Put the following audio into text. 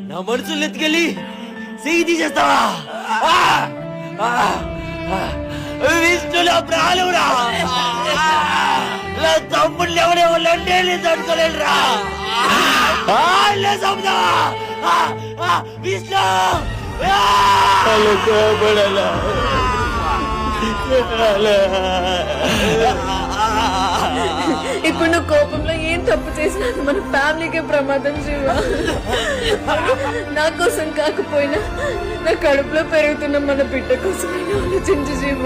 నా మనసులు ఎత్తుకెళ్ళి చెయ్యి తీసేస్తావా? విష్ణు నా ప్రాణురా, నా తమ్ముళ్ళు ఎవరేమో లండేళ్ళు తట్టుకోలేరురా. విష్ణు ఇప్పుడు నువ్వు కోపంలో ఏం తప్పు చేసినా అది మన ఫ్యామిలీకే ప్రమాదం శివ. నా కోసం కాకపోయినా నా కడుపులో పెరుగుతున్న మన బిడ్డ కోసం ఆలోచించు శివ.